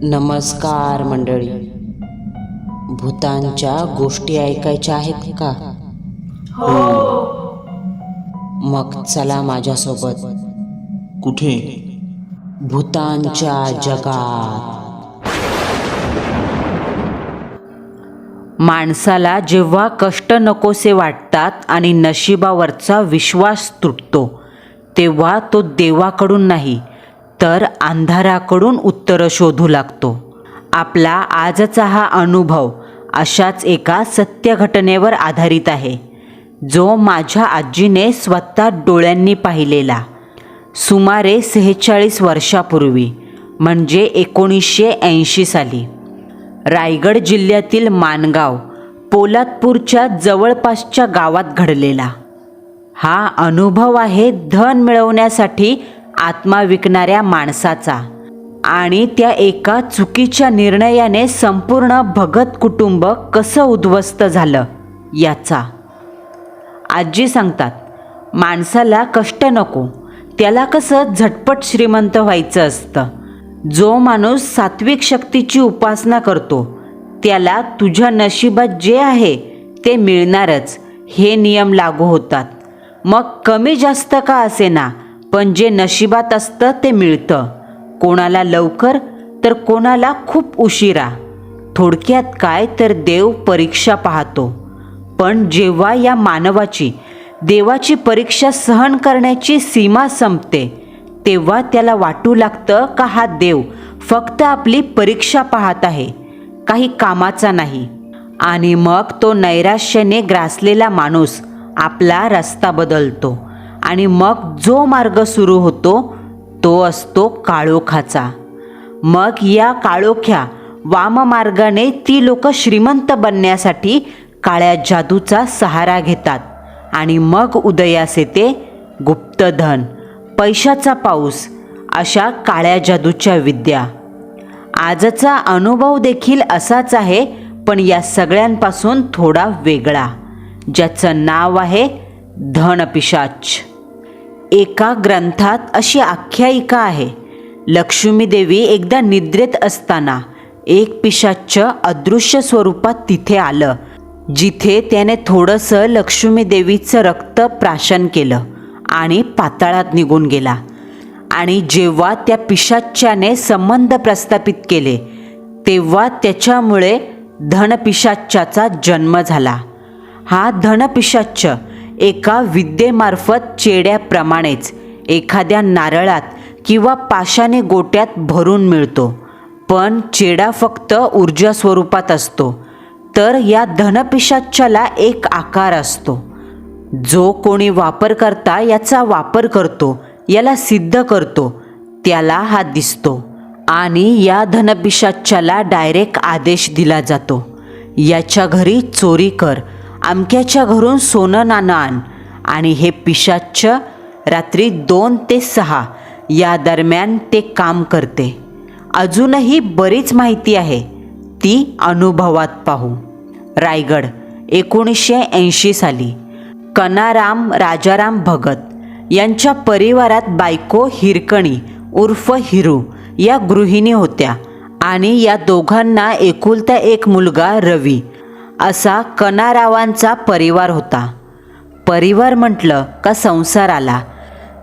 नमस्कार मंडळी. भूतांच्या गोष्टी ऐकायच्या आहेत का? मग चला माझ्यासोबत. कुठे? भूतांच्या जगात. माणसाला जेव्हा कष्ट नकोसे वाटतात आणि नशिबावरचा विश्वास तुटतो, तेव्हा तो देवाकडून नाही तर अंधाराकडून उत्तरं शोधू लागतो. आपला आजचा हा अनुभव अशाच एका सत्य घटनेवर आधारित आहे, जो माझ्या आजीने स्वतः डोळ्यांनी पाहिलेला. सुमारे 46 वर्षापूर्वी, म्हणजे 1980 साली रायगड जिल्ह्यातील माणगाव, पोलादपूरच्या जवळपासच्या गावात घडलेला. हा अनुभव आहे धन मिळवण्यासाठी आत्मा विकणाऱ्या माणसाचा आणि त्या एका चुकीच्या निर्णयाने संपूर्ण भगत कुटुंब कसं उद्ध्वस्त झालं याचा. आजी सांगतात, माणसाला कष्ट नको, त्याला कसं झटपट श्रीमंत व्हायचं असतं. जो माणूस सात्विक शक्तीची उपासना करतो त्याला तुझ्या नशिबात जे आहे ते मिळणारच, हे नियम लागू होतात. मग कमी जास्त का असेना, पण जे नशिबात असतं ते मिळतं. कोणाला लवकर तर कोणाला खूप उशिरा. थोडक्यात काय तर देव परीक्षा पाहतो. पण जेव्हा या मानवाची देवाची परीक्षा सहन करण्याची सीमा संपते, तेव्हा त्याला वाटू लागतं का हा देव फक्त आपली परीक्षा पाहत आहे, काही कामाचा नाही. आणि मग तो नैराश्याने ग्रासलेला माणूस आपला रस्ता बदलतो आणि मग जो मार्ग सुरू होतो तो असतो काळोखाचा. मग या काळोख्या वाममार्गाने ती लोक श्रीमंत बनण्यासाठी काळ्या जादूचा सहारा घेतात आणि मग उदयास येते गुप्तधन, पैशाचा पाऊस, अशा काळ्या जादूच्या विद्या. आजचा अनुभव देखील असाच आहे, पण या सगळ्यांपासून थोडा वेगळा, ज्याचं नाव आहे धनपिशाच. एका ग्रंथात अशी आख्यायिका आहे, लक्ष्मी देवी एकदा निद्रेत असताना एक पिशाच अदृश्य स्वरूपात तिथे आलं, जिथे त्याने थोडंसं लक्ष्मी देवीचं रक्त प्राशन केलं आणि पाताळात निघून गेला. आणि जेव्हा त्या पिशाच्याने संबंध प्रस्थापित केले, तेव्हा त्याच्यामुळे धनपिशाच्याचा जन्म झाला. हा धनपिशाच एका विद्येमार्फत चेड्याप्रमाणेच एखाद्या नारळात किंवा पाशाने गोट्यात भरून मिळतो. पण चेडा फक्त ऊर्जा स्वरूपात असतो, तर या धनपिशाच्याला एक आकार असतो. जो कोणी वापरकर्ता याचा वापर करतो, याला सिद्ध करतो, त्याला हा दिसतो. आणि या धनपिशाच्याला डायरेक्ट आदेश दिला जातो, याच्या घरी चोरी कर, अमक्याच्या घरून सोनं नाणं आण. आणि हे पिशाच रात्री 2 ते 6 या दरम्यान ते काम करते. अजूनही बरीच माहिती आहे, ती अनुभवात पाहू. रायगड 1980 साली कनाराम राजाराम भगत यांच्या परिवारात बायको हिरकणी उर्फ हिरू या गृहिणी होत्या आणि या दोघांना एकुलता एक मुलगा रवी. असा कनारावांचा परिवार होता. परिवार म्हटलं का संसार आला.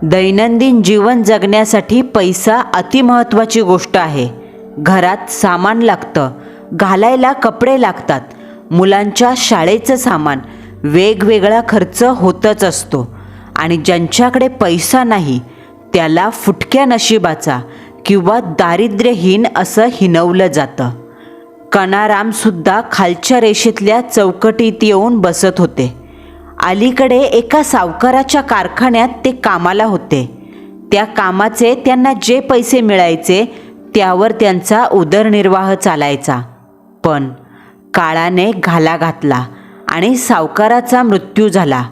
दैनंदिन जीवन जगण्यासाठी पैसा अतिमहत्त्वाची गोष्ट आहे. घरात सामान लागतं, घालायला कपडे लागतात, मुलांच्या शाळेचं सामान, वेगवेगळा खर्च होतच असतो. आणि ज्यांच्याकडे पैसा नाही त्याला फुटक्या नशिबाचा किंवा दारिद्र्यहीन असं हिणवलं जातं. कनारामसुद्धा खालच्या रेषेतल्या चौकटीत येऊन बसत होते. अलीकडे एका सावकाराच्या कारखान्यात ते कामाला होते. त्या कामाचे त्यांना जे पैसे मिळायचे त्यावर त्यांचा उदरनिर्वाह चालायचा. पण काळाने घाला घातला आणि सावकाराचा मृत्यू झाला.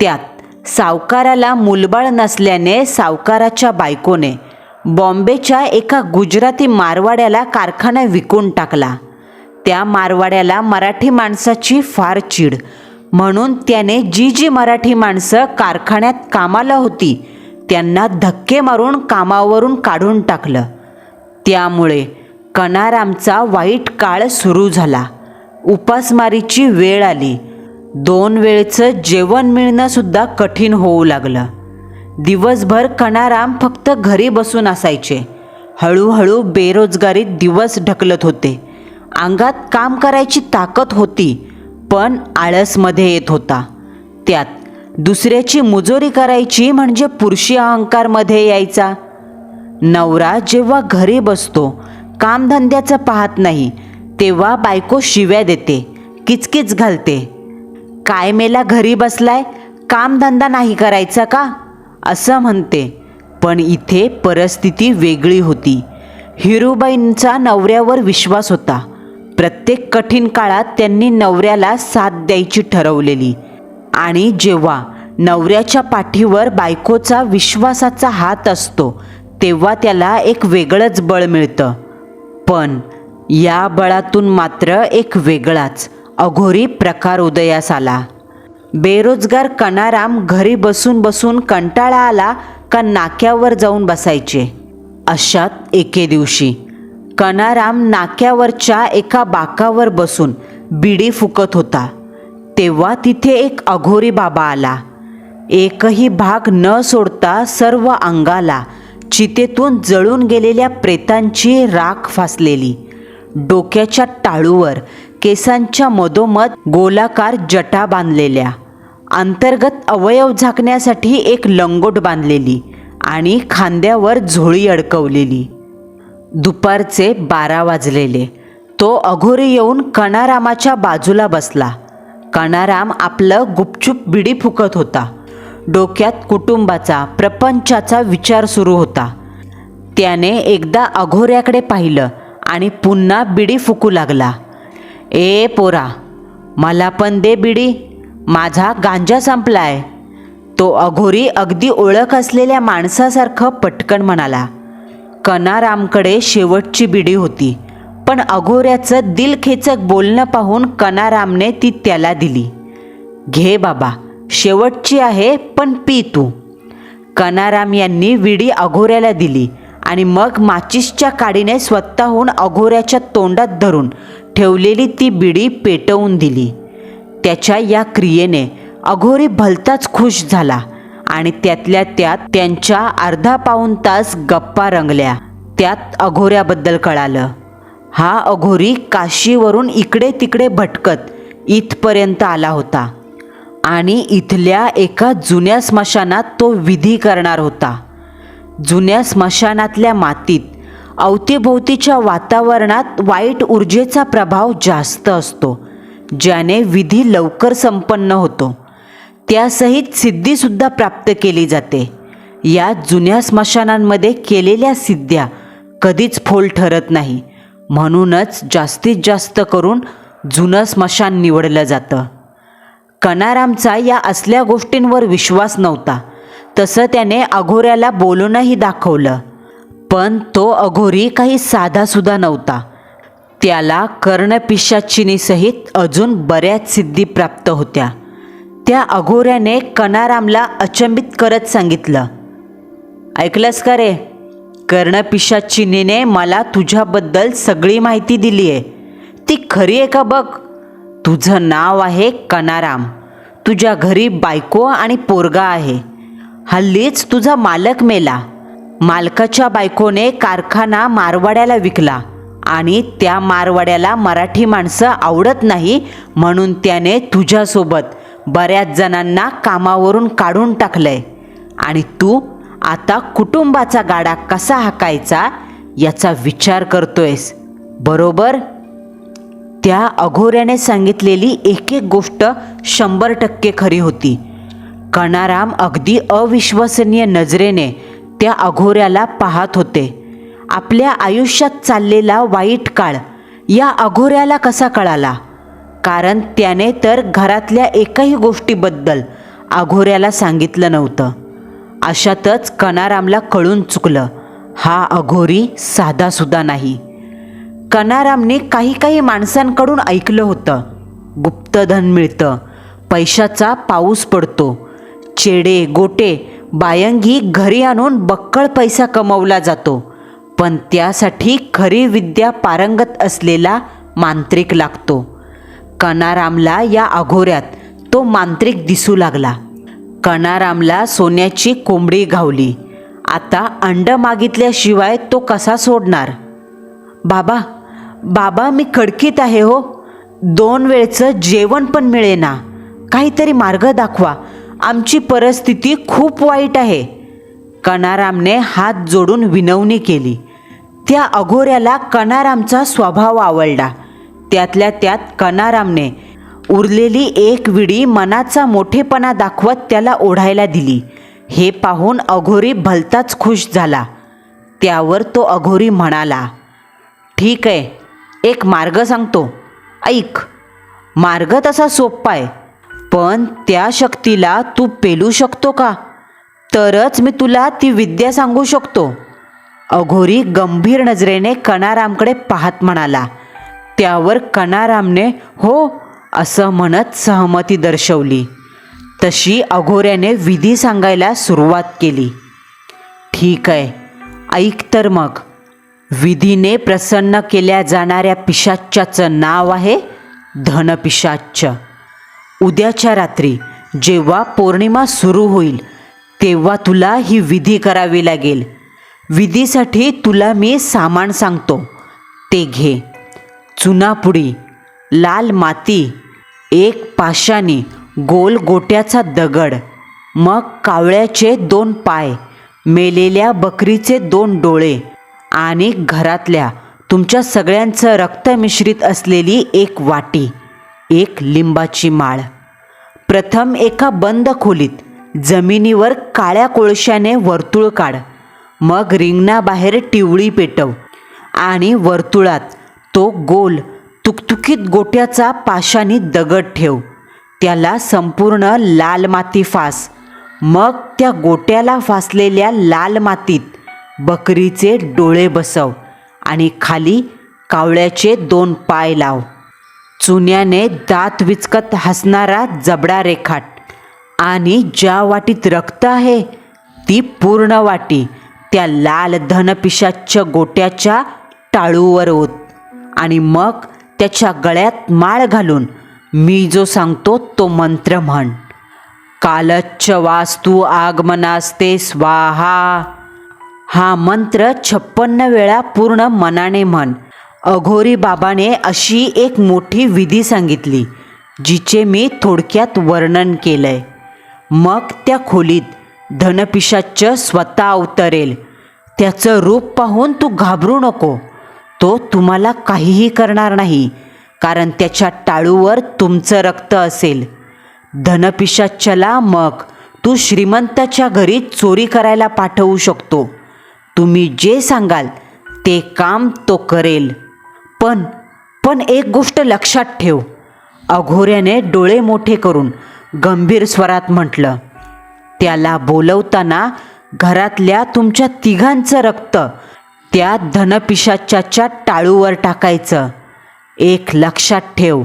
त्यात सावकाराला मुलबाळ नसल्याने सावकाराच्या बायकोने बॉम्बेच्या एका गुजराती मारवाड्याला कारखाना विकून टाकला. त्या मारवाड्याला मराठी माणसाची फार चीड, म्हणून त्याने जी मराठी माणसं कारखान्यात कामाला होती त्यांना धक्के मारून कामावरून काढून टाकलं. त्यामुळे कनारामचा वाईट काळ सुरू झाला. उपासमारीची वेळ आली. 2 वेळचं जेवण मिळणंसुद्धा कठीण होऊ लागलं. दिवसभर कनाराम फक्त घरी बसून असायचे. हळूहळू बेरोजगारीत दिवस ढकलत होते. अंगात काम करायची ताकद होती, पण आळसमध्ये येत होता. त्यात दुसऱ्याची मुजोरी करायची म्हणजे पुरुषी अहंकारमध्ये यायचा. नवरा जेव्हा घरी बसतो, कामधंद्याचं पाहत नाही, तेव्हा बायको शिव्या देते, किचकिच घालते. काय मेला घरी बसलाय, कामधंदा नाही करायचा का, असं म्हणते. पण इथे परिस्थिती वेगळी होती. हिरूबाईंचा नवऱ्यावर विश्वास होता. प्रत्येक कठीण काळात त्यांनी नवऱ्याला साथ द्यायची ठरवलेली. आणि जेव्हा नवऱ्याच्या पाठीवर बायकोचा विश्वासाचा हात असतो, तेव्हा त्याला एक वेगळंच बळ मिळतं. पण या बळातून मात्र एक वेगळाच अघोरी प्रकार उदयास आला. बेरोजगार कनाराम घरी बसून बसून कंटाळा आला का नाक्यावर जाऊन बसायचे. अशात एके दिवशी कनाराम नाक्यावरच्या एका बाकावर बसून बिडी फुकत होता. तेव्हा तिथे एक अघोरी बाबा आला. एकही भाग न सोडता सर्व अंगाला चितेतून जळून गेलेल्या प्रेतांची राख फासलेली, डोक्याच्या टाळूवर केसांच्या मधोमध गोलाकार जटा बांधलेल्या, अंतर्गत अवयव झाकण्यासाठी एक लंगोट बांधलेली आणि खांद्यावर झोळी अडकवलेली. दुपारचे 12 वाजलेले. तो अघोरी येऊन कनारामाच्या बाजूला बसला. कनाराम आपलं गुपचूप बिडी फुकत होता. डोक्यात कुटुंबाचा, प्रपंचाचा विचार सुरू होता. त्याने एकदा अघोऱ्याकडे पाहिलं आणि पुन्हा बिडी फुकू लागला. ए पोरा, मला पण दे बिडी, माझा गांजा संपलाय. तो अघोरी अगदी ओळख असलेल्या माणसासारखं पटकन म्हणाला. कनारामकडे शेवटची बिडी होती, पण अघोऱ्याचं दिलखेचक बोलणं पाहून कनारामने ती त्याला दिली. घे बाबा, शेवटची आहे, पण पी तू. कनाराम यांनी विडी अघोऱ्याला दिली आणि मग माचीसच्या काडीने स्वतःहून अघोऱ्याच्या तोंडात धरून ठेवलेली ती बिडी पेटवून दिली. त्याच्या या क्रियेने अघोरी भलताच खुश झाला आणि त्यातल्या त्यात त्यांच्या अर्धा पाऊण तास गप्पा रंगल्या. त्यात अघोऱ्याबद्दल कळालं. हा अघोरी काशीवरून इकडे तिकडे भटकत इथपर्यंत आला होता आणि इथल्या एका जुन्या स्मशानात तो विधी करणार होता. जुन्या स्मशानातल्या मातीत, अवतीभोवतीच्या वातावरणात वाईट ऊर्जेचा प्रभाव जास्त असतो, ज्याने विधी लवकर संपन्न होतो. त्यासहित सिद्धीसुद्धा प्राप्त केली जाते. या जुन्या स्मशानांमध्ये केलेल्या सिद्ध्या कधीच फोल ठरत नाही. म्हणूनच जास्तीत जास्त करून जुनं स्मशान निवडलं जातं. कनारामचा या असल्या गोष्टींवर विश्वास नव्हता. तसं त्याने अघोऱ्याला बोलूनही दाखवलं. पण तो अघोरी काही साधासुद्धा नव्हता. त्याला कर्णपिशाचिनीसहित अजून बऱ्याच सिद्धी प्राप्त होत्या. त्या अघोऱ्याने कनारामला अचंबित करत सांगितलं, ऐकलंस का रे? कर्णपिशाचिनीने मला तुझ्याबद्दल सगळी माहिती दिली आहे. ती खरी आहे का बघ. तुझं नाव आहे कनाराम. तुझ्या घरी बायको आणि पोरगा आहे. हल्लीच तुझा मालक मेला. मालकाच्या बायकोने कारखाना मारवाड्याला विकला आणि त्या मारवाड्याला मराठी माणसं आवडत नाही, म्हणून त्याने तुझ्यासोबत बऱ्याच जणांना कामावरून काढून टाकलंय आणि तू आता कुटुंबाचा गाडा कसा हाकायचा याचा विचार करतोयस, बरोबर? त्या अघोऱ्याने सांगितलेली एक एक गोष्ट 100% खरी होती. कनाराम अगदी अविश्वसनीय नजरेने त्या अघोऱ्याला पाहत होते. आपल्या आयुष्यात चाललेला वाईट काळ या अघोऱ्याला कसा कळाला? कारण त्याने तर घरातल्या एकही गोष्टीबद्दल अघोऱ्याला सांगितलं नव्हतं. अशातच कनारामला कळून चुकलं, हा अघोरी साधासुद्धा नाही. कनारामने काही माणसांकडून ऐकलं होतं, गुप्तधन मिळतं, पैशाचा पाऊस पडतो, चेडे गोटे बायंगी घरी आणून बक्कळ पैसा कमवला जातो. पण त्यासाठी खरी विद्या पारंगत असलेला मांत्रिक लागतो. कनारामला या अघोऱ्यात तो मांत्रिक दिसू लागला. कनारामला सोन्याची कोंबडी घावली. आता अंड मागितल्याशिवाय तो कसा सोडणार? बाबा बाबा, मी कडकीत आहे हो. 2 वेळचं जेवण पण मिळेना. काहीतरी मार्ग दाखवा. आमची परिस्थिती खूप वाईट आहे. कनारामने हात जोडून विनवणी केली. त्या अघोऱ्याला कनारामचा स्वभाव आवडला. त्यातल्या त्यात कनारामने उरलेली एक विडी मनाचा मोठेपणा दाखवत त्याला ओढायला दिली. हे पाहून अघोरी भलताच खुश झाला. त्यावर तो अघोरी म्हणाला, ठीक आहे, एक मार्ग सांगतो, ऐक. मार्ग तसा सोपा आहे, पण त्या शक्तीला तू पेलू शकतो का? तरच मी तुला ती विद्या सांगू शकतो. अघोरी गंभीर नजरेने कनारामकडे पाहत म्हणाला. त्यावर कनारामने हो असं म्हणत सहमती दर्शवली. तशी अघोऱ्याने विधी सांगायला सुरुवात केली. ठीक आहे, ऐक तर मग. विधीने प्रसन्न केल्या जाणाऱ्या पिशाच्याचं नाव आहे धनपिशाच्च. उद्याच्या रात्री जेव्हा पौर्णिमा सुरू होईल तेव्हा तुला ही विधी करावी लागेल. विधीसाठी तुला मी सामान सांगतो, ते घे. चुनापुडी, लाल माती, 1 पाशाणी गोल गोट्याचा दगड, मग कावळ्याचे 2 पाय, मेलेल्या बकरीचे 2 डोळे आणि घरातल्या तुमच्या सगळ्यांचं रक्त मिश्रित असलेली 1 वाटी, 1 लिंबाची माळ. प्रथम एका बंद खोलीत जमिनीवर काळ्या कोळशाने वर्तुळ काढ. मग रिंगणाबाहेर टिवळी पेटव आणि वर्तुळात तो गोल तुकतुकीत गोट्याचा पाशाणी दगड ठेव. त्याला संपूर्ण लाल माती फास. मग त्या गोट्याला फासलेल्या लाल मातीत बकरीचे डोळे बसव आणि खाली कावळ्याचे 2 पाय लाव. चुन्याने दात विचकत हसणारा जबडा रेखाट आणि ज्या वाटीत रक्त आहे ती पूर्ण वाटी त्या लाल धनपिशाच्य गोट्याच्या टाळूवर ओत आणि मग त्याच्या गळ्यात माळ घालून मी जो सांगतो तो मंत्र म्हण. कालच्च वास्तू आगमनास्ते स्वाहा. हा मंत्र 56 वेळा पूर्ण मनाने म्हण. अघोरी बाबाने अशी एक मोठी विधी सांगितली जिचे मी थोडक्यात वर्णन केलंय. मग त्या खोलीत धनपिशाच्च स्वतः अवतरेल. त्याचं रूप पाहून तू घाबरू नको. तो तुम्हाला काहीही करणार नाही, कारण त्याच्या टाळूवर तुमचं रक्त असेल. धनपिशाच्च्याला मग तू श्रीमंताच्या घरी चोरी करायला पाठवू शकतो. तुम्ही जे सांगाल ते काम तो करेल. पण एक गोष्ट लक्षात ठेव. अघोऱ्याने डोळे मोठे करून गंभीर स्वरात म्हटलं. त्याला बोलवताना घरातल्या तुमच्या तिघांचं रक्त त्या धनपिशाच्याच्या टाळूवर टाकायचं. एक लक्षात ठेव,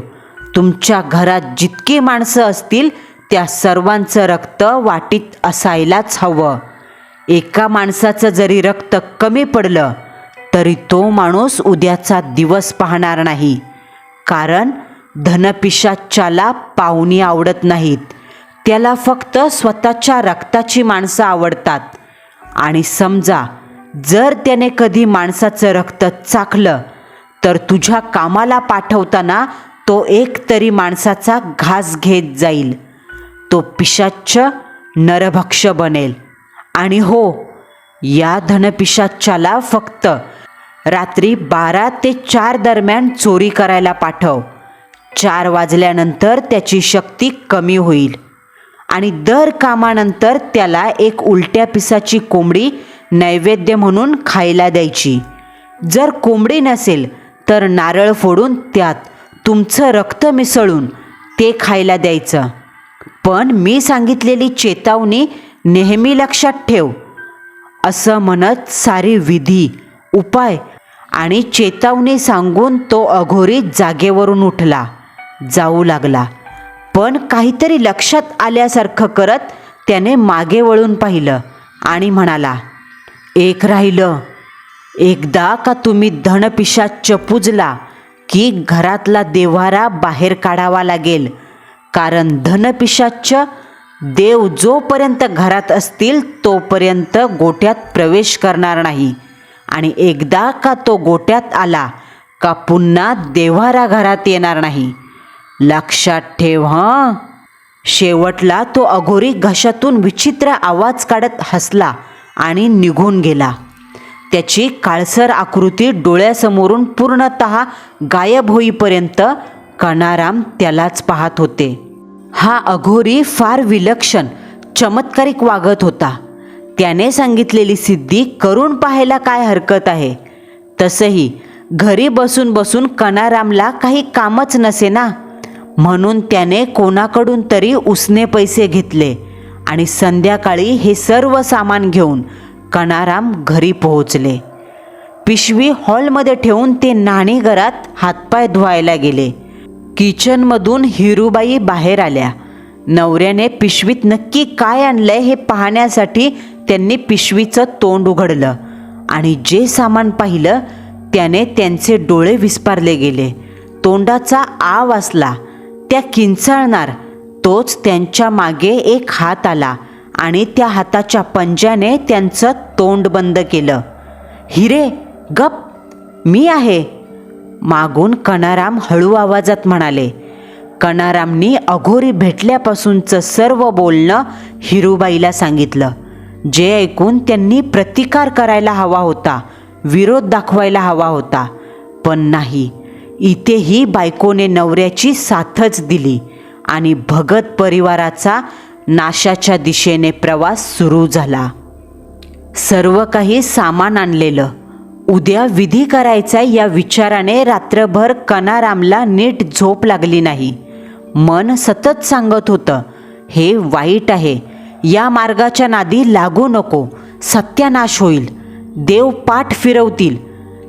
तुमच्या घरात जितकी माणसं असतील त्या सर्वांचं रक्त वाटीत असायलाच हवं. एका माणसाचं जरी रक्त कमी पडलं तरी तो माणूस उद्याचा दिवस पाहणार नाही, कारण धनपिशाच्याला पाहुणी आवडत नाहीत. त्याला फक्त स्वतःच्या रक्ताची माणसं आवडतात. आणि समजा जर त्याने कधी माणसाचं रक्त चाखलं तर तुझ्या कामाला पाठवताना तो एक तरी माणसाचा घास घेत जाईल. तो पिशाच्च नरभक्ष बनेल. आणि हो, या धनपिशाच्याला फक्त रात्री 12 ते 4 दरम्यान चोरी करायला पाठव. 4 वाजल्यानंतर त्याची शक्ती कमी होईल आणि दर कामानंतर त्याला एक उलट्या पिसाची कोंबडी नैवेद्य म्हणून खायला द्यायची. जर कोंबडी नसेल तर नारळ फोडून त्यात तुमचं रक्त मिसळून ते खायला द्यायचं. पण मी सांगितलेली चेतावणी नेहमी लक्षात ठेव. असं म्हणत सारी विधी, उपाय आणि चेतावणी सांगून तो अघोरी जागेवरून उठला, जाऊ लागला. पण काहीतरी लक्षात आल्यासारखं करत त्याने मागे वळून पाहिलं आणि म्हणाला, एक राहिलं. एकदा का तुम्ही धनपिशाच्च पूजला की घरातला देव्हारा बाहेर काढावा लागेल, कारण धनपिशाच्च देव जोपर्यंत घरात असतील तोपर्यंत गोट्यात प्रवेश करणार नाही, आणि एकदा का तो गोट्यात आला का पुन्हा देव्हारा घरात येणार नाही. लक्षात ठेव हं. शेवटला तो अघोरी घशातून विचित्र आवाज काढत हसला आणि निघून गेला. त्याची काळसर आकृती डोळ्यासमोरून पूर्णतः गायब होईपर्यंत कनाराम त्यालाच पाहत होते. हा अघोरी फार विलक्षण, चमत्कारिक वागत होता. त्याने सांगितलेली सिद्धी करून पाहायला काय हरकत आहे. तसंही घरी बसून बसून कनारामला काही कामच नसे ना, म्हणून त्याने कोणाकडून तरी उसने पैसे घेतले आणि संध्याकाळी हे सर्व सामान घेऊन कनाराम घरी पोहोचले. पिशवी हॉलमध्ये ठेवून ते न्हाणीघरात हातपाय धुवायला गेले. किचनमधून हिरूबाई बाहेर आल्या. नवऱ्याने पिशवीत नक्की काय आणलंय हे पाहण्यासाठी त्यांनी पिशवीचं तोंड उघडलं आणि जे सामान पाहिलं त्याने त्यांचे डोळे विस्पारले गेले. तोंडाचा आ वासला. त्या किंचाळणार तोच त्यांच्या मागे एक हात आला आणि त्या हाताच्या पंजाने त्यांचं तोंड बंद केलं. हिरे गप, मी आहे, मागून कनाराम हळू आवाजात म्हणाले. कनारामनी अघोरी भेटल्यापासूनचं सर्व बोलणं हिरूबाईला सांगितलं. जे ऐकून त्यांनी प्रतिकार करायला हवा होता, विरोध दाखवायला हवा होता, पण नाही. इथेही बायकोने नवऱ्याची साथच दिली आणि भगत परिवाराचा नाशाच्या दिशेने प्रवास सुरू झाला. सर्व काही सामान आणलेलं, उद्या विधी करायचा या विचाराने रात्रभर कनारामला नीट झोप लागली नाही. मन सतत सांगत होतं, हे वाईट आहे, या मार्गाच्या नादी लागू नको, सत्यानाश होईल, देव पाठ फिरवतील.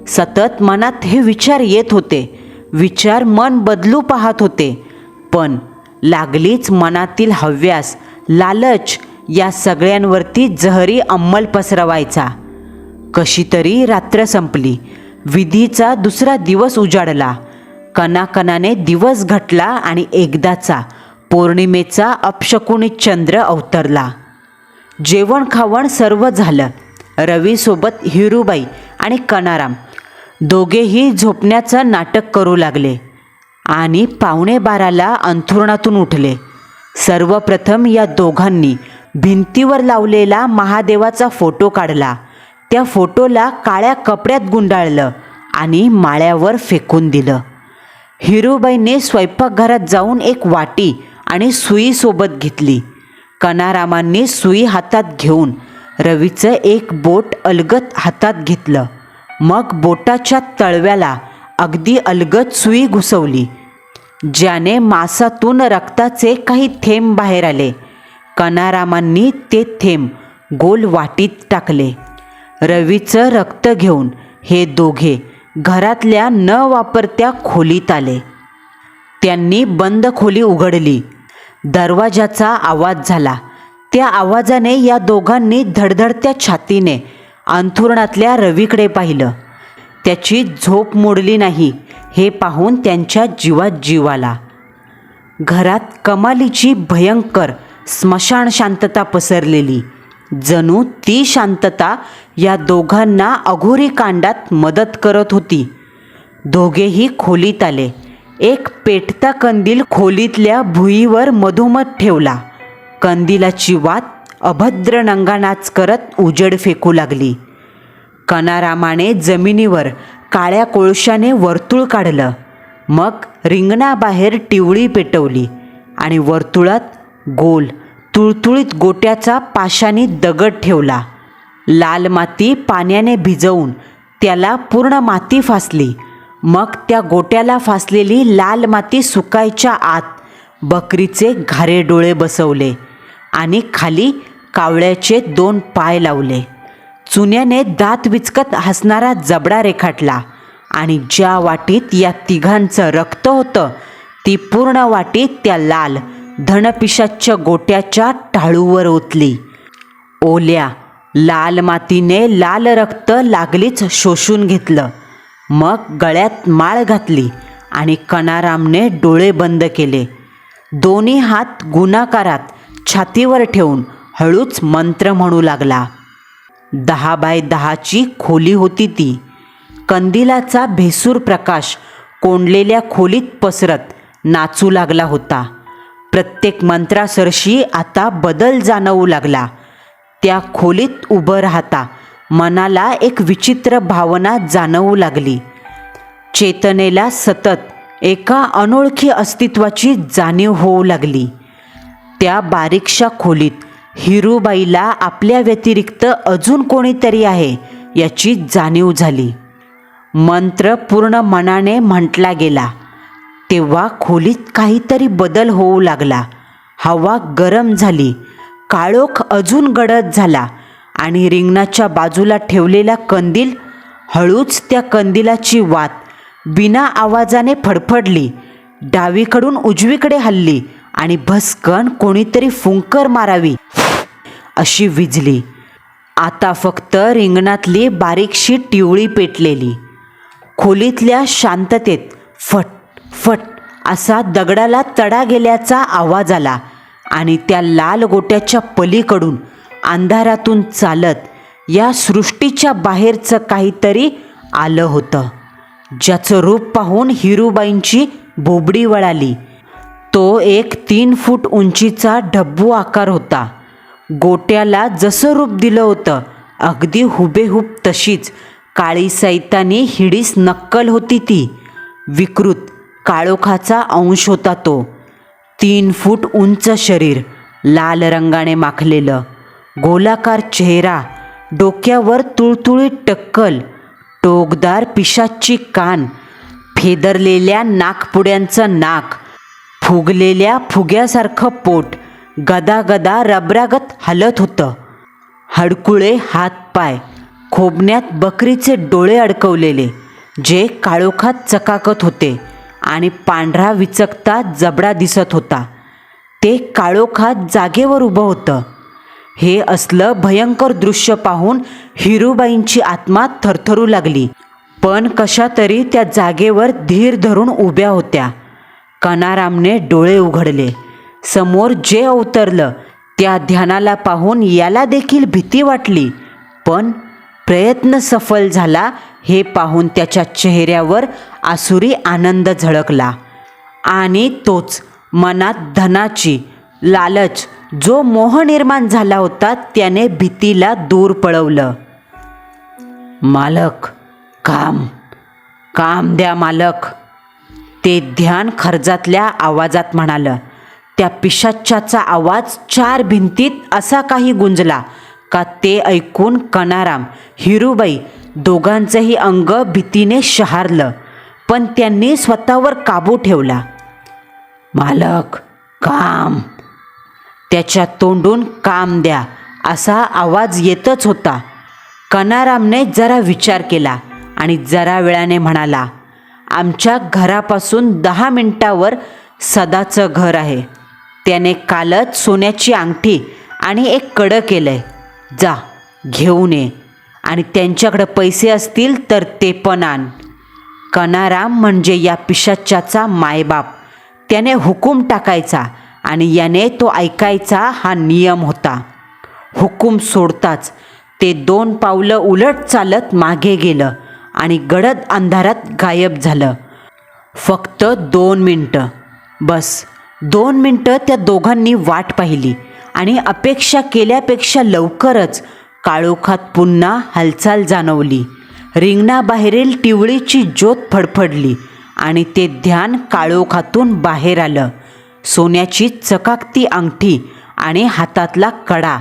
सतत मनात हे विचार येत होते. विचार मन बदलू पाहत होते, पण लागलीच मनातील हव्यास, लालच या सगळ्यांवरती जहरी अंमल पसरवायचा. कशी तरी रात्र संपली. विधीचा दुसरा दिवस उजाडला. कणाकणाने दिवस घटला आणि एकदाचा पौर्णिमेचा अपशकुनी चंद्र अवतरला. जेवण खावण सर्व झालं. रवीसोबत हिरूबाई आणि कनाराम दोघेही झोपण्याचं नाटक करू लागले आणि 11:15 अंथरुणातून उठले. सर्वप्रथम या दोघांनी भिंतीवर लावलेला महादेवाचा फोटो काढला. त्या फोटोला काळ्या कपड्यात गुंडाळलं आणि माळ्यावर फेकून दिलं. हिरूबाईने स्वयंपाकघरात जाऊन एक वाटी आणि सुई सोबत घेतली. कनारामांनी सुई हातात घेऊन रवीचं एक बोट अलगद हातात घेतलं. मग बोटाच्या तळव्याला अगदी अलगद सुई घुसवली, ज्याने मांसातून रक्ताचे काही थेंब बाहेर आले. कनारामांनी ते थेंब गोल वाटीत टाकले. रवीचं रक्त घेऊन हे दोघे घरातल्या न वापरत्या खोलीत आले. त्यांनी बंद खोली उघडली. दरवाजाचा आवाज झाला. त्या आवाजाने या दोघांनी धडधडत्या छातीने अंथरुणातल्या रवीकडे पाहिलं. त्याची झोप मोडली नाही हे पाहून त्यांच्या जीवात जीव आला. घरात कमालीची भयंकर स्मशान शांतता पसरलेली. जणू ती शांतता या दोघांना अघोरी कांडात मदत करत होती. दोघेही खोलीत आले. एक पेटता कंदील खोलीतल्या भुईवर मधोमध ठेवला. कंदिलाची वात अभद्र नंगानाच करत उजेड फेकू लागली. कनारामाने जमिनीवर काळ्या कोळशाने वर्तुळ काढलं. मग रिंगणाबाहेर टिवळी पेटवली आणि वर्तुळात गोल तुळतुळीत गोट्याचा पाषाणी दगड ठेवला. लाल माती पाण्याने भिजवून त्याला पूर्ण माती फासली. मग त्या गोट्याला फासलेली लाल माती सुकायच्या आत बकरीचे घारे डोळे बसवले आणि खाली कावळ्याचे 2 पाय लावले. चुन्याने दात विचकत हसणारा जबडा रेखाटला आणि ज्या वाटीत या तिघांचं रक्त होतं ती पूर्ण वाटी त्या लाल धनपिशाच्च्या गोट्याच्या टाळूवर ओतली. ओल्या लाल मातीने लाल रक्त लागलीच शोषून घेतलं. मग गळ्यात माळ घातली आणि कनारामने डोळे बंद केले. दोन्ही हात गुणाकारात छातीवर ठेवून हळूच मंत्र म्हणू लागला. 10 बाय 10ची खोली होती ती. कंदिलाचा भेसूर प्रकाश कोंडलेल्या खोलीत पसरत नाचू लागला होता. प्रत्येक मंत्रासरशी आता बदल जाणवू लागला. त्या खोलीत उभं राहता मनाला एक विचित्र भावना जाणवू लागली. चेतनेला सतत एका अनोळखी अस्तित्वाची जाणीव होऊ लागली. त्या बारीकशा खोलीत हिरूबाईला आपल्या व्यतिरिक्त अजून कोणीतरी आहे याची जाणीव झाली. मंत्र पूर्ण मनाने म्हटला गेला तेव्हा खोलीत काहीतरी बदल होऊ लागला. हवा गरम झाली, काळोख अजून गडद झाला आणि रिंगणाच्या बाजूला ठेवलेला कंदील हळूच त्या कंदिलाची वात बिना आवाजाने फडफडली, डावीकडून उजवीकडे हलली आणि भस्कन कोणीतरी फुंकर मारावी अशी विझली. आता फक्त रिंगणातली बारीकशी टिवळी पेटलेली. खोलीतल्या शांततेत फट फट असा दगडाला तडा गेल्याचा आवाज आला आणि त्या लाल गोट्याच्या पलीकडून अंधारातून चालत या सृष्टीच्या बाहेरचं काहीतरी आलं होतं, ज्याचं रूप पाहून हिरूबाईंची बोबडी वळाली. तो एक 3 फूट उंचीचा डब्बू आकार होता. गोट्याला जसं रूप दिलं होतं अगदी हुबेहूब तशीच काळी सैतानी हिडीस नक्कल होती ती. विकृत काळोखाचा अंश होता तो. 3 फूट उंच शरीर, लाल रंगाने माखलेलं, गोलाकार चेहरा, डोक्यावर तुळतुळीत टक्कल, टोकदार पिशाच्ची कान, फेदरलेल्या नाकपुड्यांचं नाक, फुगलेल्या फुग्यासारखं पोट गदागदा रबरागत हलत होतं. हडकुळे हातपाय, खोबण्यात बकरीचे डोळे अडकवलेले जे काळोखात चकाकत होते आणि पांढरा विचकता जबडा दिसत होता. ते काळोखात जागेवर उभं होतं. हे असलं भयंकर दृश्य पाहून हिरूबाईंची आत्मा थरथरू लागली, पण कशा तरी त्या जागेवर धीर धरून उभ्या होत्या. कनारामने डोळे उघडले. समोर जे अवतरलं त्या ध्यानाला पाहून याला देखील भीती वाटली, पण प्रयत्न सफल झाला हे पाहून त्याच्या चेहऱ्यावर आसुरी आनंद झळकला. आणि तोच मनात धनाची लालच जो मोह निर्माण झाला होता त्याने भीतीला दूर पळवलं. मालक, काम काम द्या मालक, ते ध्यान खर्जातल्या आवाजात म्हणालं. त्या पिशाच्चाचा आवाज 4 भिंतीत असा काही गुंजला का ते ऐकून कनाराम, हिरूबाई दोघांचंही अंग भीतीने शहारलं, पण त्यांनी स्वतःवर काबू ठेवला. मालक, काम. त्याच्या तोंडून काम द्या असा आवाज येतच होता. कनारामने जरा विचार केला आणि जरा वेळाने म्हणाला, आमच्या घरापासून 10 मिनिटावर सदाचं घर आहे. त्याने कालच सोन्याची अंगठी आणि एक कडं केलंय. जा घेऊन ये, आणि त्यांच्याकडे पैसे असतील तर ते पण आण. कनाराम म्हणजे या पिशाच्चाचा मायबाप. त्याने हुकूम टाकायचा आणि याने तो ऐकायचा हा नियम होता. हुकूम सोडताच ते 2 पावलं उलट चालत मागे गेलं आणि गडद अंधारात गायब झालं. फक्त 2 मिनटं, बस 2 मिनटं त्या दोघांनी वाट पाहिली आणि अपेक्षा केल्यापेक्षा लवकरच काळोखात पुन्हा हालचाल जाणवली. रिंगणाबाहेरील टिवळीची ज्योत फडफडली आणि ते ध्यान काळोखातून बाहेर आलं. सोन्याची चकाकती अंगठी आणि हातातला कडा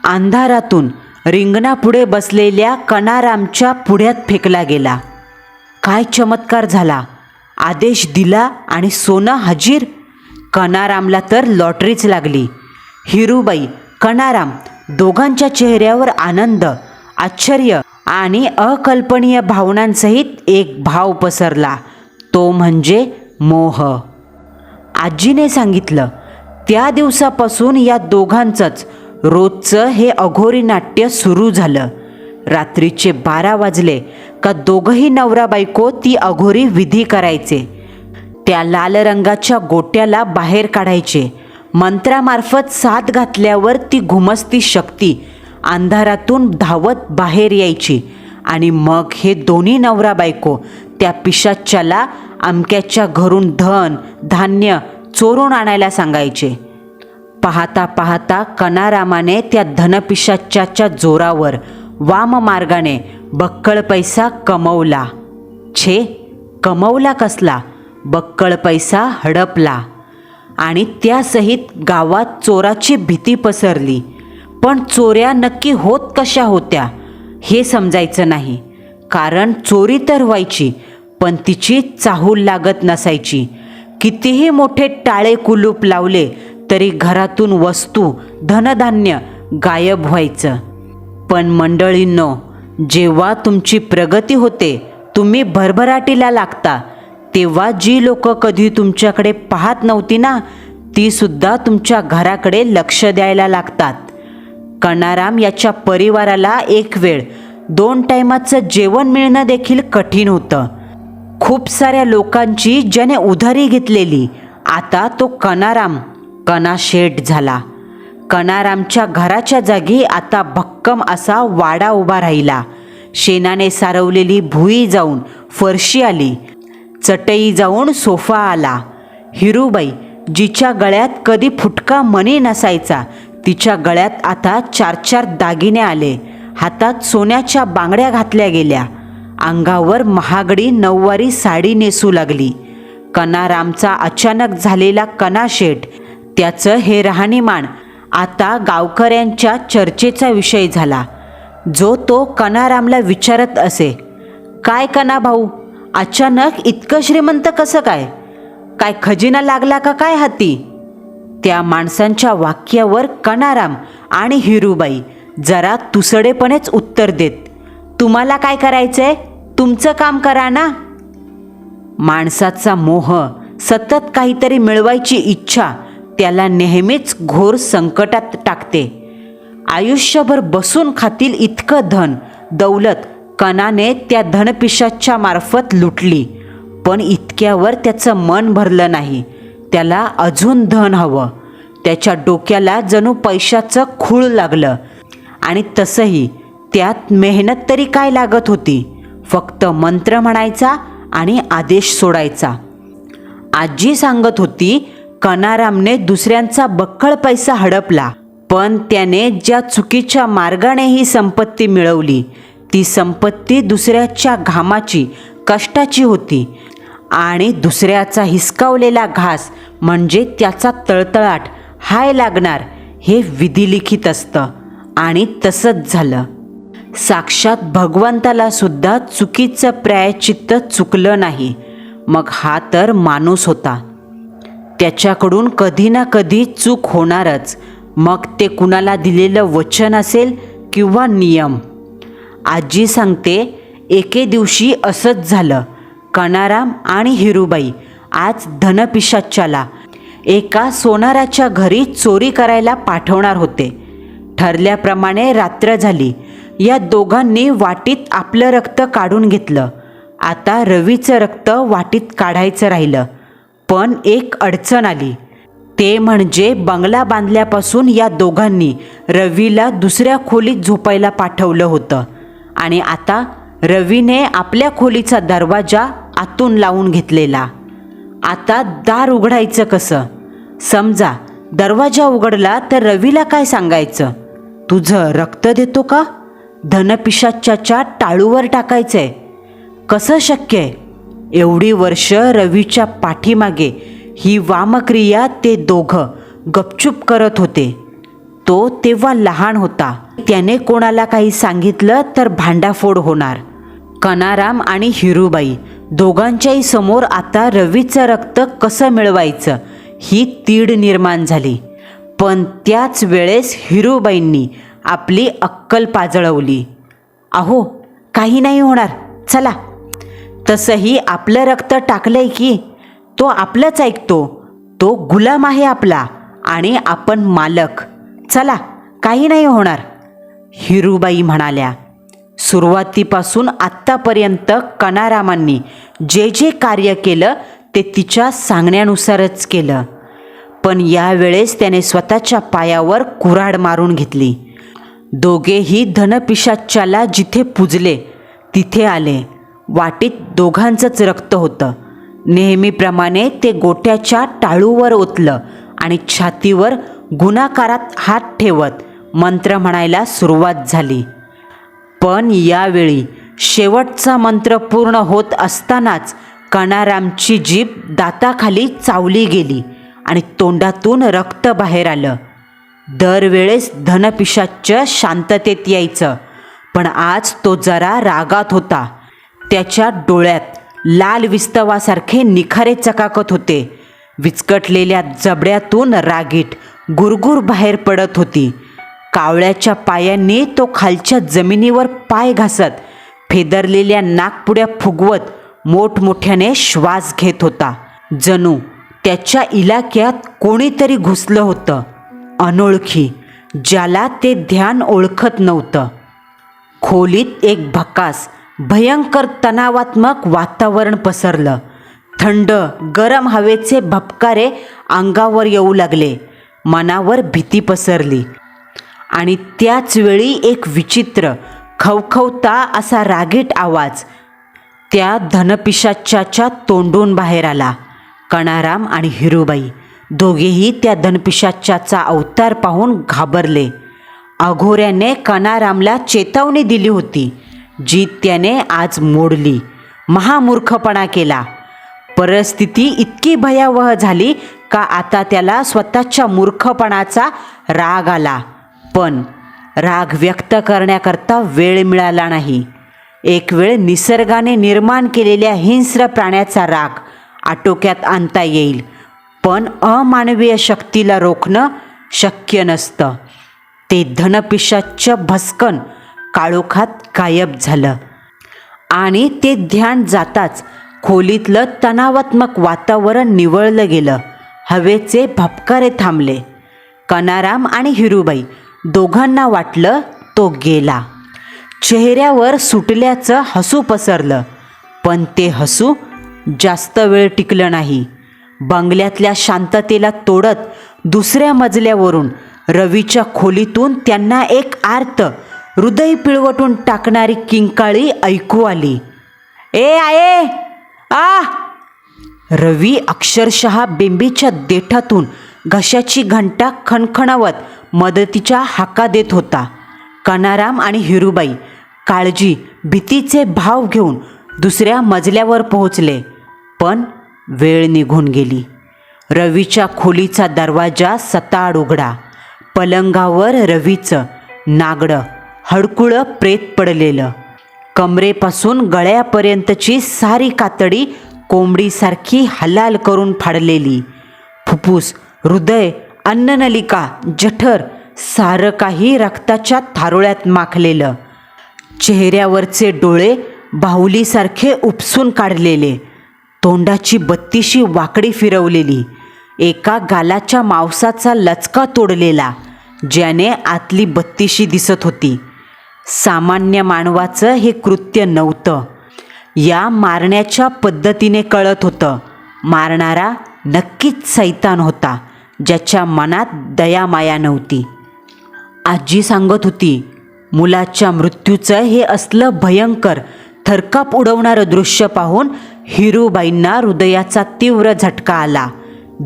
अंधारातून रिंगणापुढे बसलेल्या कनारामच्या पुढ्यात फेकला गेला. काय चमत्कार झाला! आदेश दिला आणि सोनं हजीर. कनारामला तर लॉटरीच लागली. हिरूबाई, कनाराम दोघांच्या चेहऱ्यावर आनंद, आश्चर्य आणि अकल्पनीय भावनांसहित एक भाव पसरला, तो म्हणजे मोह. आजीने सांगितलं, त्या दिवसापासून या दोघांचंच रोजचं हे अघोरी नाट्य सुरू झालं. रात्रीचे 12 वाजले का दोघंही नवरा बायको ती अघोरी विधी करायचे. त्या लाल रंगाच्या गोट्याला बाहेर काढायचे. मंत्रामार्फत साथ घातल्यावर ती घुमसती शक्ती अंधारातून धावत बाहेर यायची आणि मग हे दोन्ही नवरा बायको त्या पिशाच्याला अमक्याच्या घरून धन धान्य चोरून आणायला सांगायचे. पाहता पाहता कनारामाने त्या धनपिशाच्याच्या जोरावर वाम मार्गाने बक्कळ पैसा कमवला. छे, कमवला कसला, बक्कळ पैसा हडपला आणि त्यासहित गावात चोराची भीती पसरली. पण चोऱ्या नक्की होत कशा होत्या हे समजायचं नाही. कारण चोरी तर व्हायची पण तिची चाहूल लागत नसायची. कितीही मोठे टाळे कुलूप लावले तरी घरातून वस्तू धनधान्य गायब व्हायचं. पण मंडळींनो, जेव्हा तुमची प्रगती होते, तुम्ही भरभराटीला लागता, तेव्हा जी लोक कधी तुमच्याकडे पाहत नव्हती ना, ती सुद्धा तुमच्या घराकडे लक्ष द्यायला लागतात. कनाराम याच्या परिवाराला एक वेळ 2 टायमाचं जेवण मिळणं देखील कठीण होतं. खूप साऱ्या लोकांची ज्याने उधारी घेतलेली, आता तो कनाराम कनाशेठ झाला. कनारामच्या घराच्या जागी आता भक्कम असा वाडा उभा राहिला. शेणाने सारवलेली भुई जाऊन फरशी आली, चटई जाऊन सोफा आला. हिरूबाई, जिच्या गळ्यात कधी फुटका मणी नसायचा, तिच्या गळ्यात आता 4-4 दागिने आले. हातात सोन्याच्या बांगड्या घातल्या गेल्या. अंगावर महागडी नऊवारी साडी नेसू लागली. कनारामचा अचानक झालेला कनाशेठ, त्याचं हे राहणीमान आता गावकऱ्यांच्या चर्चेचा विषय झाला. जो तो कनारामला विचारत असे, काय कना भाऊ, अचानक इतकं श्रीमंत कसं काय? काय खजिना लागला का काय हाती? त्या माणसांच्या वाक्यावर कनाराम आणि हिरूबाई जरा तुसडेपणेच उत्तर देत, तुम्हाला काय करायचंय, तुमचं काम करा ना. माणसाचा मोह, सतत काहीतरी मिळवायची इच्छा त्याला नेहमीच घोर संकटात टाकते. आयुष्यभर बसून खातील इतकं धन दौलत कनाने त्या धनपिशाच्या मार्फत लुटली. पण इतक्यावर त्याचं मन भरलं नाही. त्याला अजून धन हवं. त्याच्या डोक्याला जणू पैशाचं खूळ लागलं. आणि तसंही त्यात मेहनत तरी काय लागत होती, फक्त मंत्र म्हणायचा आणि आदेश सोडायचा. आजी सांगत होती, कनारामने दुसऱ्यांचा बक्कळ पैसा हडपला, पण त्याने ज्या चुकीच्या मार्गाने ही संपत्ती मिळवली, ती संपत्ती दुसऱ्याच्या घामाची कष्टाची होती आणि दुसऱ्याचा हिसकावलेला घास म्हणजे त्याचा तळतळाट हाय लागणार हे विधिलिखित असतं. आणि तसंच झालं. साक्षात भगवंताला सुद्धा चुकीचं प्रायश्चित्त चुकलं नाही. मग हा तर माणूस होता. त्याच्याकडून कधी ना कधी चूक होणारच, मग ते कुणाला दिलेलं वचन असेल किंवा नियम. आजी सांगते, एके दिवशी असंच झालं. कनाराम आणि हिरूबाई आज धनपिशाच्याला एका सोनाराच्या घरी चोरी करायला पाठवणार होते. ठरल्याप्रमाणे रात्र झाली. या दोघांनी वाटीत आपलं रक्त काढून घेतलं. आता रवीचं रक्त वाटीत काढायचं राहिलं. पण एक अडचण आली. ते म्हणजे बंगला बांधल्यापासून या दोघांनी रवीला दुसऱ्या खोलीत झोपायला पाठवलं होतं आणि आता रवीने आपल्या खोलीचा दरवाजा आतून लावून घेतलेला. आता दार उघडायचं कसं? समजा दरवाजा उघडला तर रवीला काय सांगायचं? तुझं रक्त देतो का? धनपिशाच्याच्या टाळूवर टाकायचंय? कसं शक्य आहे? एवढी वर्ष रवीच्या पाठीमागे ही वामक्रिया ते दोघं गपचूप करत होते. तो तेव्हा लहान होता. त्याने कोणाला काही सांगितलं तर भांडाफोड होणार. कनाराम आणि हिरूबाई दोघांच्याही समोर आता रवीचं रक्त कसं मिळवायचं ही तीड निर्माण झाली. पण त्याच वेळेस हिरूबाईंनी आपली अक्कल पाजळवली. अहो, काही नाही होणार, चला. तसंही आपलं रक्त टाकलंय की, तो आपलंच ऐकतो. तो गुलाम आहे आपला आणि आपण मालक. चला काही नाही होणार, हिरूबाई म्हणाल्या. सुरुवातीपासून आत्तापर्यंत कनारामांनी जे जे कार्य केलं ते तिच्या सांगण्यानुसारच केलं. पण यावेळेस त्याने स्वतःच्या पायावर कुऱ्हाड मारून घेतली. दोघेही धनपिशाच्याला जिथे पुजले तिथे आले. वाटेत दोघांचंच रक्त होतं. नेहमीप्रमाणे ते गोट्याच्या टाळूवर ओतलं आणि छातीवर गुणाकारात हात ठेवत मंत्र म्हणायला सुरुवात झाली. पण यावेळी शेवटचा मंत्र पूर्ण होत असतानाच कनारामची जीभ दाताखाली चावली गेली आणि तोंडातून रक्त बाहेर आलं. दरवेळेस धनपिशाच्य शांततेत यायचं, पण आज तो जरा रागात होता. त्याच्या डोळ्यात लाल विस्तवासारखे निखारे चकाकत होते. विचकटलेल्या जबड्यातून रागीट गुरगुर बाहेर पडत होती. कावळ्याच्या पायांनी तो खालच्या जमिनीवर पाय घासत फेदरलेल्या नाकपुड्या फुगवत मोठमोठ्याने श्वास घेत होता. जणू त्याच्या इलाक्यात कोणीतरी घुसलं होतं, अनोळखी, ज्याला ते ध्यान ओळखत नव्हतं. खोलीत एक भकास भयंकर तणावात्मक वातावरण पसरलं. थंड गरम हवेचे भपकारे अंगावर येऊ लागले. मनावर भीती पसरली आणि त्याच वेळी एक विचित्र खवखवता असा रागीट आवाज त्या धनपिशाच्याच्या तोंडून बाहेर आला. कनाराम आणि हिरूबाई दोघेही त्या धनपिशाच्याचा अवतार पाहून घाबरले. अघोऱ्याने कनारामला चेतावणी दिली होती, जी त्याने आज मोडली. महामूर्खपणा केला. परिस्थिती इतकी भयावह झाली का आता त्याला स्वतःच्या मूर्खपणाचा राग आला. पण राग व्यक्त करण्याकरता वेळ मिळाला नाही. एक वेळ निसर्गाने निर्माण केलेल्या हिंस्र प्राण्याचा राग आटोक्यात आणता येईल, पण अमानवीय शक्तीला रोखणं शक्य नसतं. ते धनपिशाच्य भस्कन काळोखात गायब झालं आणि ते ध्यान जाताच खोलीतलं तणावात्मक वातावरण निवळलं गेलं. हवेचे भपकारे थांबले. कनाराम आणि हिरूबाई दोघांना वाटलं तो गेला. चेहऱ्यावर सुटल्याचं हसू पसरलं, पण ते हसू जास्त वेळ टिकलं नाही. बंगल्यातल्या शांततेला तोडत दुसऱ्या मजल्यावरून रवीच्या खोलीतून त्यांना एक आर्त, हृदय पिळवटून टाकणारी किंकाळी ऐकू आली. ए आये आ! रवी अक्षरशः बेंबीच्या देठातून घशाची घंटा खणखणवत मदतीच्या हाका देत होता. कनाराम आणि हिरूबाई काळजी, भीतीचे भाव घेऊन दुसऱ्या मजल्यावर पोहोचले, पण वेळ निघून गेली. रवीच्या खोलीचा दरवाजा सताड उघडा. पलंगावर रवीचं नागडं हडकुळं प्रेत पडलेलं. कमरेपासून गळ्यापर्यंतची सारी कातडी कोंबडीसारखी हलाल करून फाडलेली. फुफ्फुस, हृदय, अन्ननलिका, जठर सारं काही रक्ताच्या थारोळ्यात माखलेलं. चेहऱ्यावरचे डोळे बाहुलीसारखे उपसून काढलेले. तोंडाची बत्तीशी वाकडी फिरवलेली. एका गालाच्या मांसाचा लचका तोडलेला, ज्याने आतली बत्तीशी दिसत होती. सामान्य मानवाचं हे कृत्य नव्हतं. या मारण्याच्या पद्धतीने कळत होतं, मारणारा नक्कीच सैतान होता, ज्याच्या मनात दयामाया नव्हती. आजी सांगत होती, मुलाच्या मृत्यूचं हे असलं भयंकर, थरकाप उडवणारं दृश्य पाहून हिरूबाईंना हृदयाचा तीव्र झटका आला.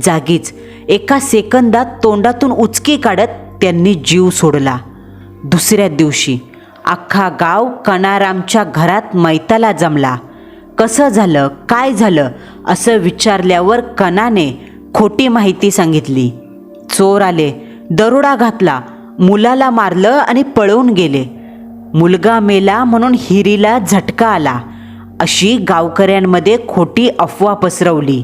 जागीच एका सेकंदात तोंडातून उचकी काढत त्यांनी जीव सोडला. दुसऱ्या दिवशी अख्खा गाव कनारामच्या घरात मैताला जमला. कसं झालं, काय झालं असं विचारल्यावर कनाने खोटी माहिती सांगितली. चोर आले, दरोडा घातला, मुलाला मारलं आणि पळून गेले. मुलगा मेला म्हणून हिरीला झटका आला, अशी गावकऱ्यांमध्ये खोटी अफवा पसरवली.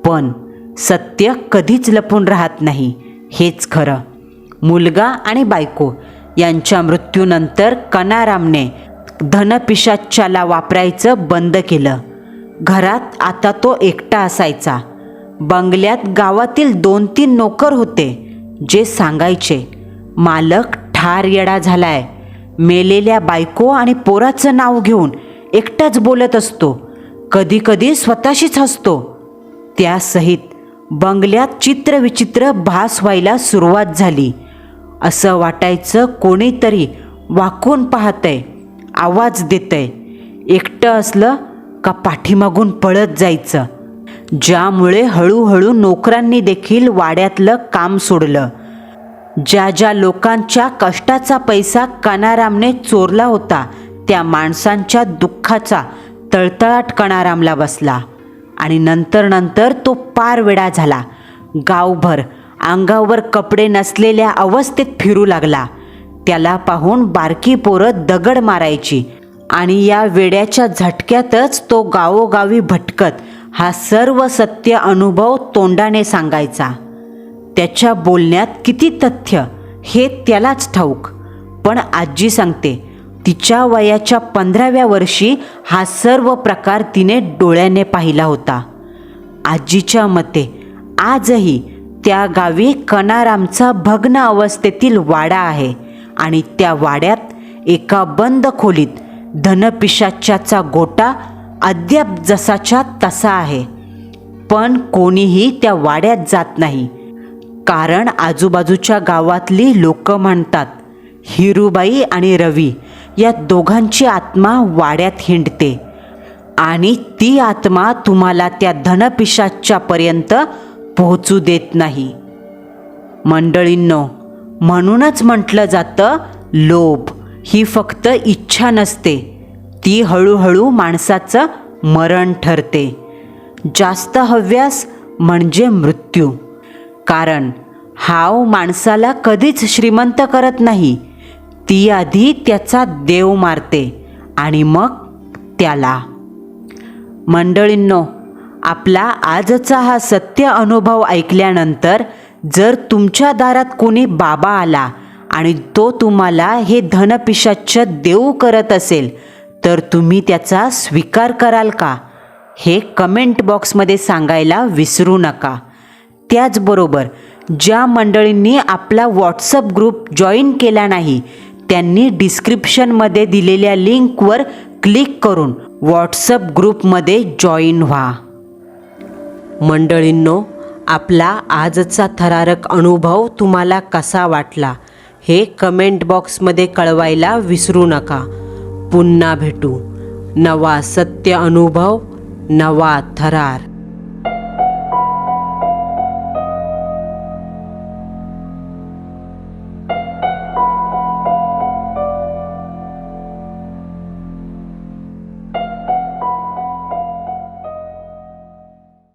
पण सत्य कधीच लपून राहत नाही, हेच खरं. मुलगा आणि बायको यांच्या मृत्यूनंतर कनारामने धनपिशाच्याला वापरायचं बंद केलं. घरात आता तो एकटा असायचा. बंगल्यात गावातील 2-3 नोकर होते, जे सांगायचे, मालक ठार येडा झालाय. मेलेल्या बायको आणि पोराचं नाव घेऊन एकटाच बोलत असतो. कधी कधी स्वतःशीच हसतो. त्यासहित बंगल्यात चित्रविचित्र भास व्हायला सुरुवात झाली. असं वाटायचं कोणीतरी वाकून पाहतंय, आवाज देतंय. एकटं असलं का पाठीमागून पळत जायचं. ज्यामुळे हळूहळू नोकरांनी देखील वाड्यातलं काम सोडलं. ज्या ज्या लोकांच्या कष्टाचा पैसा कनारामने चोरला होता त्या माणसांच्या दुःखाचा तळतळाट कनारामला बसला. आणि नंतर तो पार वेडा झाला. गावभर अंगावर कपडे नसलेल्या अवस्थेत फिरू लागला. त्याला पाहून बारकी पोरं दगड मारायची आणि या वेड्याच्या झटक्यातच तो गावोगावी भटकत हा सर्व सत्य अनुभव तोंडाने सांगायचा. त्याच्या बोलण्यात किती तथ्य हे त्यालाच ठाऊक. पण आजी सांगते, तिच्या वयाच्या 15व्या वर्षी हा सर्व प्रकार तिने डोळ्याने पाहिला होता. आजीच्या मते आजही त्या गावी कनारामचा भग्न अवस्थेतील वाडा आहे आणि त्या वाड्यात एका बंद खोलीत धनपिशाच्याचा गोटा अद्याप जसाच्या तसा आहे. पण कोणीही त्या वाड्यात जात नाही. कारण आजूबाजूच्या गावातली लोक म्हणतात हिरूबाई आणि रवी या दोघांची आत्मा वाड्यात हिंडते आणि ती आत्मा तुम्हाला त्या धनपिशाच्यापर्यंत पोहोचू देत नाही. मंडळींनो, म्हणूनच म्हटलं जातं लोभ ही फक्त इच्छा नसते, ती हळूहळू माणसाचं मरण ठरते. जास्त हव्यास म्हणजे मृत्यू. कारण हाव माणसाला कधीच श्रीमंत करत नाही, ती आधी त्याचा देव मारते आणि मग त्याला. मंडळींनो, आपला आजचा हा सत्य अनुभव ऐकल्यानंतर जर तुमच्या दारात कोणी बाबा आला आणि तो तुम्हाला हे धनपिशाच्य देऊ करत असेल तर तुम्ही त्याचा स्वीकार कराल का, हे कमेंट बॉक्समध्ये सांगायला विसरू नका. त्याचबरोबर ज्या मंडळींनी आपला व्हॉट्सअप ग्रुप जॉईन केला नाही त्यांनी डिस्क्रिप्शनमध्ये दिलेल्या लिंकवर क्लिक करून व्हॉट्सअप ग्रुपमध्ये जॉईन व्हा. मंडळींनो, आपला आजचा थरारक अनुभव तुम्हाला कसा वाटला हे कमेंट बॉक्समध्ये कळवायला विसरू नका. पुन्हा भेटू. नवा सत्य अनुभव, नवा थरार.